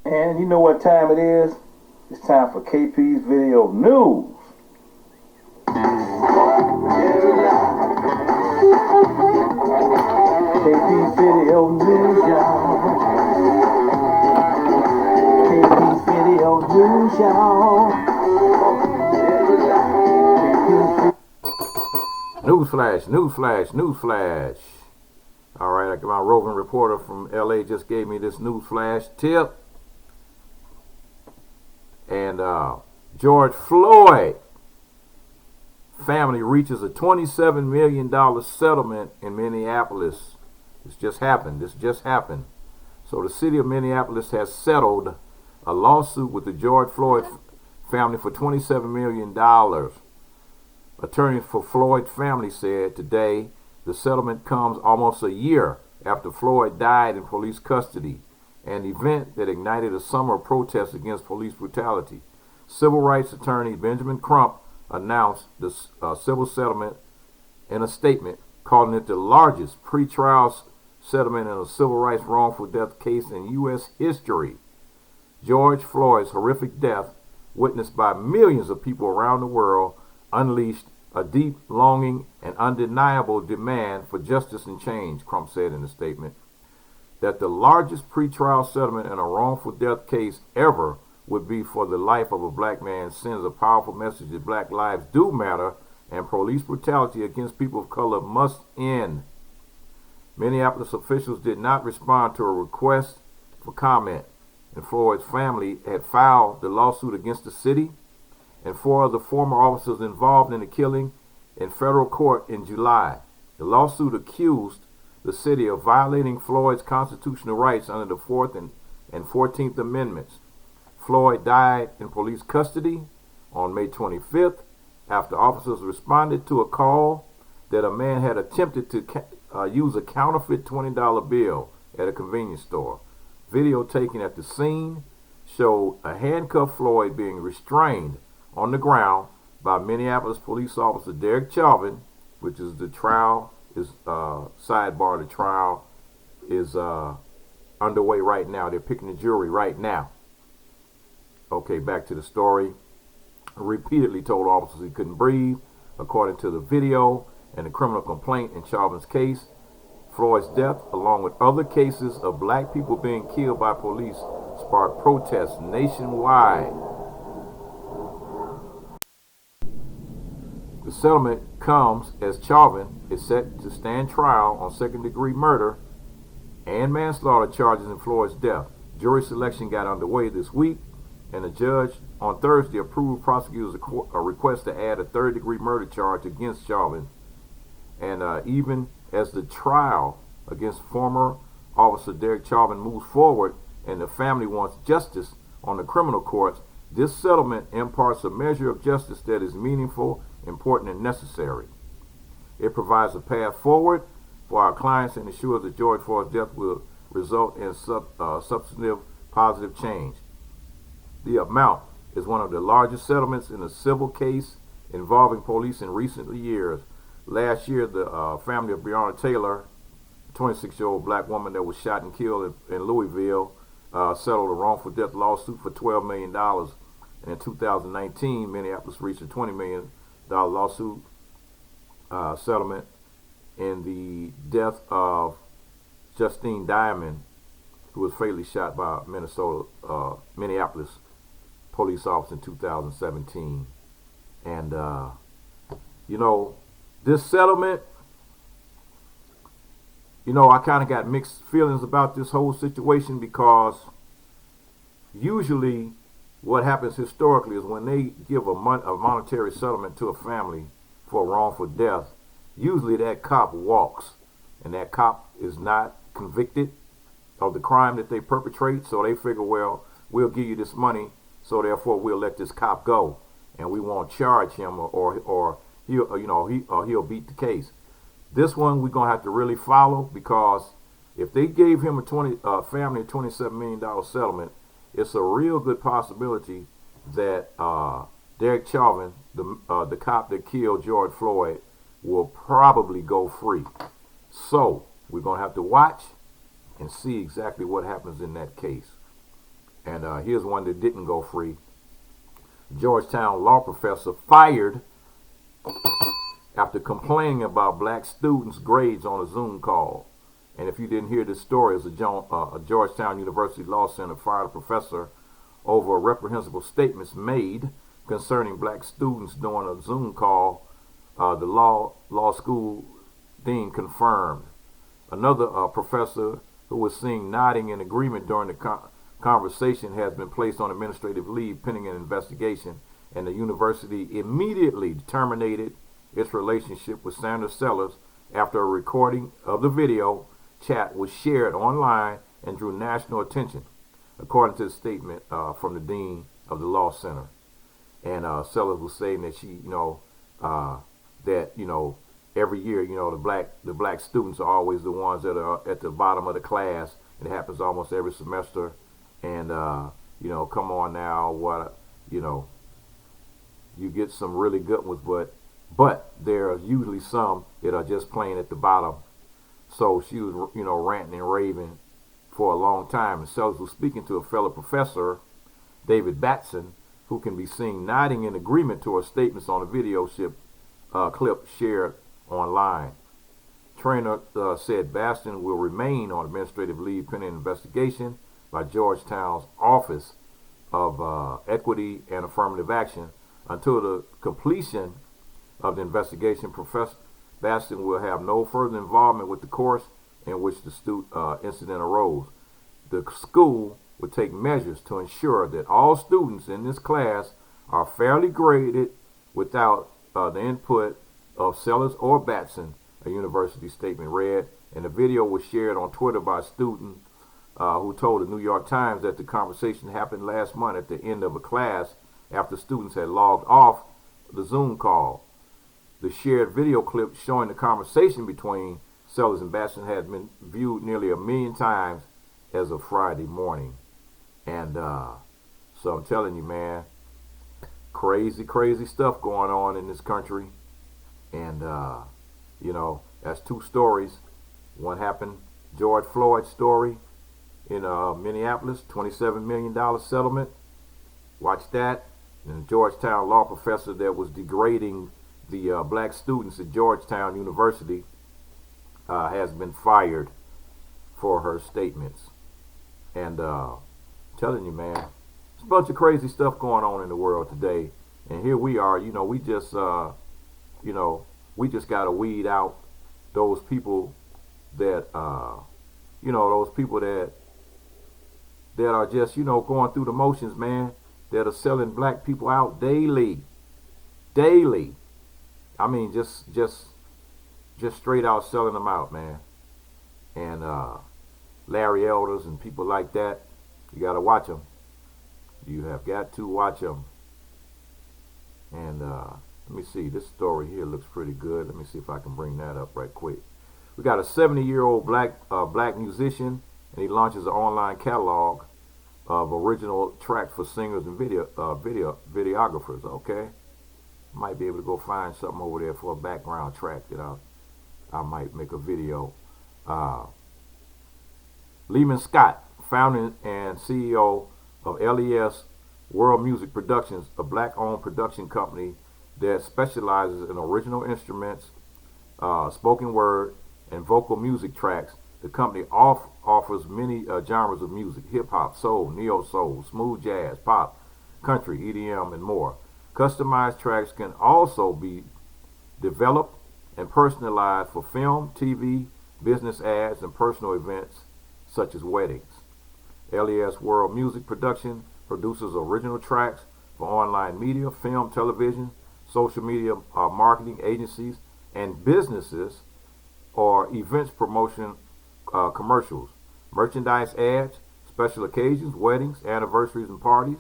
And you know what time it is? It's time for KP's Video News. KP's Video News, y'all. KP's Video News, y'all. Newsflash, newsflash, newsflash. All right, my roving reporter from LA just gave me this newsflash tip. And George Floyd family reaches a $27 million settlement in Minneapolis. This just happened. So the city of Minneapolis has settled a lawsuit with the George Floyd family for $27 million. Attorneys for Floyd family said today the settlement comes almost a year after Floyd died in police custody, an event that ignited a summer of protests against police brutality. Civil rights attorney Benjamin Crump announced the civil settlement in a statement, calling it the largest pretrial settlement in a civil rights wrongful death case in U.S. history. George Floyd's horrific death, witnessed by millions of people around the world, unleashed a deep longing and undeniable demand for justice and change, Crump said in a statement. That the largest pretrial settlement in a wrongful death case ever would be for the life of a black man sends a powerful message that black lives do matter and police brutality against people of color must end. Minneapolis officials did not respond to a request for comment, and Floyd's family had filed the lawsuit against the city and 4 of the former officers involved in the killing in federal court in July. The lawsuit accused the city of violating Floyd's constitutional rights under the 4th and 14th Amendments. Floyd died in police custody on May 25th after officers responded to a call that a man had attempted to use a counterfeit $20 bill at a convenience store. Video taken at the scene showed a handcuffed Floyd being restrained on the ground by Minneapolis police officer Derek Chauvin, which is the trial is sidebar. The trial is underway right now. They're picking the jury right now. Okay, back to the story. Repeatedly told officers he couldn't breathe, according to the video and the criminal complaint in Chauvin's case. Floyd's death, along with other cases of black people being killed by police, sparked protests nationwide. The settlement comes as Chauvin is set to stand trial on second-degree murder and manslaughter charges in Floyd's death. Jury selection got underway this week, and the judge on Thursday approved prosecutors' a request to add a third-degree murder charge against Chauvin. And even as the trial against former officer Derek Chauvin moves forward and the family wants justice on the criminal courts, this settlement imparts a measure of justice that is meaningful, important, and necessary. It provides a path forward for our clients and ensures that George Floyd's death will result in substantive positive change. The amount is one of the largest settlements in a civil case involving police in recent years. Last year, the family of Breonna Taylor, a 26-year-old black woman that was shot and killed in Louisville, settled a wrongful death lawsuit for $12 million. And in 2019, Minneapolis reached a $20 million lawsuit settlement in the death of Justine Diamond, who was fatally shot by Minneapolis police officer in 2017. And, this settlement, I kind of got mixed feelings about this whole situation, because usually what happens historically is when they give a monetary settlement to a family for a wrongful death, usually that cop walks, and that cop is not convicted of the crime that they perpetrate, so they figure, well, we'll give you this money, so therefore we'll let this cop go, and we won't charge him, or he'll beat the case. This one we're gonna have to really follow, because if they gave him a family a $27 million settlement, it's a real good possibility that Derek Chauvin, the cop that killed George Floyd, will probably go free. So we're gonna have to watch and see exactly what happens in that case. And here's one that didn't go free. Georgetown law professor fired after complaining about black students' grades on a Zoom call. And if you didn't hear this story, it's a Georgetown University Law Center fired a professor over reprehensible statements made concerning black students during a Zoom call. The law school dean confirmed. Another professor who was seen nodding in agreement during the conversation has been placed on administrative leave pending an investigation, and the university immediately terminated its relationship with Sandra Sellers after a recording of the video chat was shared online and drew national attention, according to the statement from the dean of the law center. And Sellers was saying that she, every year, the black students are always the ones that are at the bottom of the class. It happens almost every semester. And come on now, you get some really good ones, but there are usually some that are just plain at the bottom. So she was, ranting and raving for a long time. And Sellers was speaking to a fellow professor, David Batson, who can be seen nodding in agreement to her statements on a video clip shared online. Trainer said Batson will remain on administrative leave pending investigation by Georgetown's Office of Equity and Affirmative Action until the completion of the investigation. Professor Batson will have no further involvement with the course in which the incident arose. The school would take measures to ensure that all students in this class are fairly graded without the input of Sellers or Batson, a university statement read. And the video was shared on Twitter by a student who told the New York Times that the conversation happened last month at the end of a class after students had logged off the Zoom call. The shared video clip showing the conversation between Sellers and Batson had been viewed nearly 1 million times as of Friday morning. And so I'm telling you, man, crazy stuff going on in this country. And, that's two stories. One happened, George Floyd story in Minneapolis, $27 million settlement. Watch that. And the Georgetown law professor that was degrading the black students at Georgetown University has been fired for her statements. And telling you, man, there's a bunch of crazy stuff going on in the world today. And here we are, we just got to weed out those people that, those people that are just, going through the motions, man, that are selling black people out daily. I mean, just straight out selling them out, man. And Larry Elders and people like that, you got to watch them. You have got to watch them. And let me see, this story here looks pretty good. Let me see if I can bring that up right quick. We got a 70-year-old black musician, and he launches an online catalog of original tracks for singers and videographers. Okay, might be able to go find something over there for a background track that I might make a video. Lehman Scott, founder and CEO of LES World Music Productions, a black-owned production company that specializes in original instruments, spoken word, and vocal music tracks. The company offers many genres of music: hip-hop, soul, neo-soul, smooth jazz, pop, country, EDM, and more. Customized tracks can also be developed and personalized for film, TV, business ads, and personal events such as weddings. LES World Music Production produces original tracks for online media, film, television, social media marketing agencies, and businesses or events promotion commercials, merchandise ads, special occasions, weddings, anniversaries, and parties.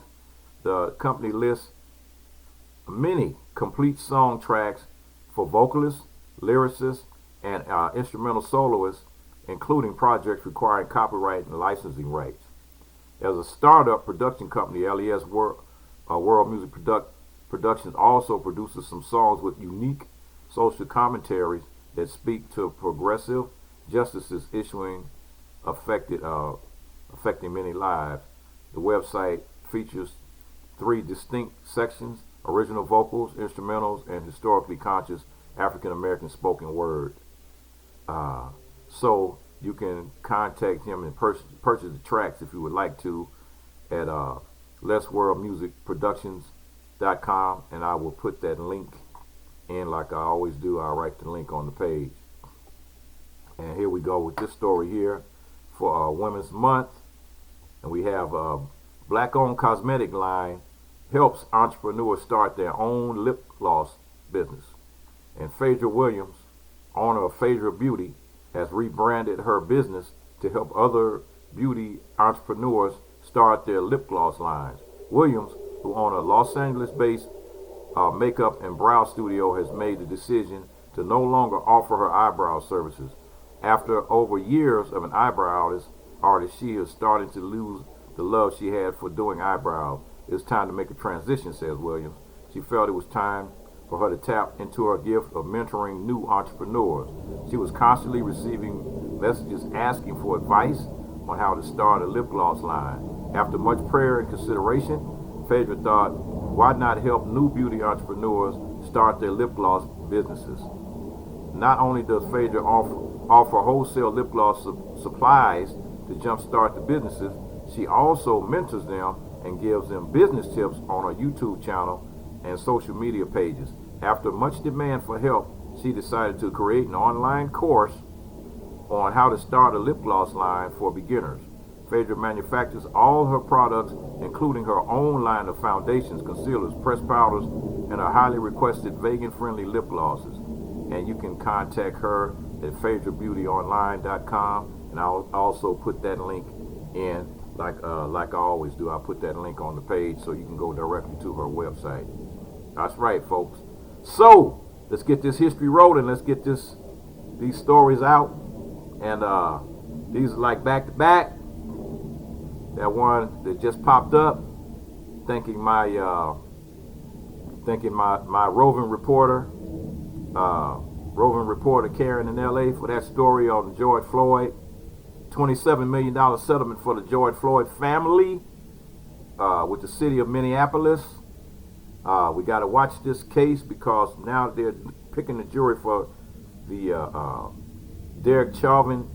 The company lists many complete song tracks for vocalists, lyricists, and instrumental soloists, including projects requiring copyright and licensing rights. As a startup production company, LES World Music Productions also produces some songs with unique social commentaries that speak to progressive justices affecting many lives. The website features 3 distinct sections: original vocals, instrumentals, and historically conscious African American spoken word. So you can contact him and purchase the tracks if you would like to at lessworldmusicproductions.com, and I will put that link in like I always do. I'll write the link on the page. And here we go with this story here for Women's Month. And we have black-owned cosmetic line helps entrepreneurs start their own lip gloss business. And Phaedra Williams, owner of Phaedra Beauty, has rebranded her business to help other beauty entrepreneurs start their lip gloss lines. Williams, who owns a Los Angeles-based makeup and brow studio, has made the decision to no longer offer her eyebrow services. After over years of an eyebrow artist, she is starting to lose the love she had for doing eyebrows. It's time to make a transition, says Williams. She felt it was time for her to tap into her gift of mentoring new entrepreneurs. She was constantly receiving messages asking for advice on how to start a lip gloss line. After much prayer and consideration, Phaedra thought, why not help new beauty entrepreneurs start their lip gloss businesses? Not only does Phaedra offer wholesale lip gloss supplies to jumpstart the businesses, she also mentors them and gives them business tips on her YouTube channel and social media pages. After much demand for help, she decided to create an online course on how to start a lip gloss line for beginners. Phaedra manufactures all her products, including her own line of foundations, concealers, pressed powders, and her highly requested vegan-friendly lip glosses. And you can contact her at PhaedraBeautyOnline.com, and I'll also put that link in like I always do. I'll put that link on the page so you can go directly to her website. That's right, folks. So let's get this history rolling. Let's get these stories out, and these are like back to back. That one that just popped up, thanking my roving reporter Karen in LA for that story on George Floyd. $27 million settlement for the George Floyd family with the city of Minneapolis. We got to watch this case because now they're picking the jury for the Derek Chauvin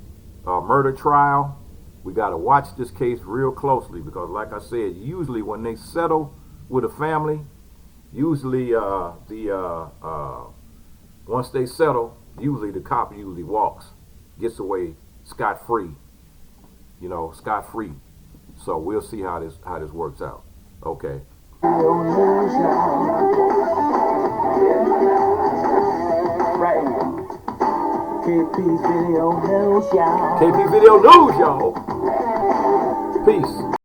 murder trial. We got to watch this case real closely because, like I said, usually when they settle with a family, usually once they settle, usually the cop usually walks, gets away scot-free, scot-free. So we'll see how this works out. Okay. KP Video News, y'all. KP Video News, y'all. Peace.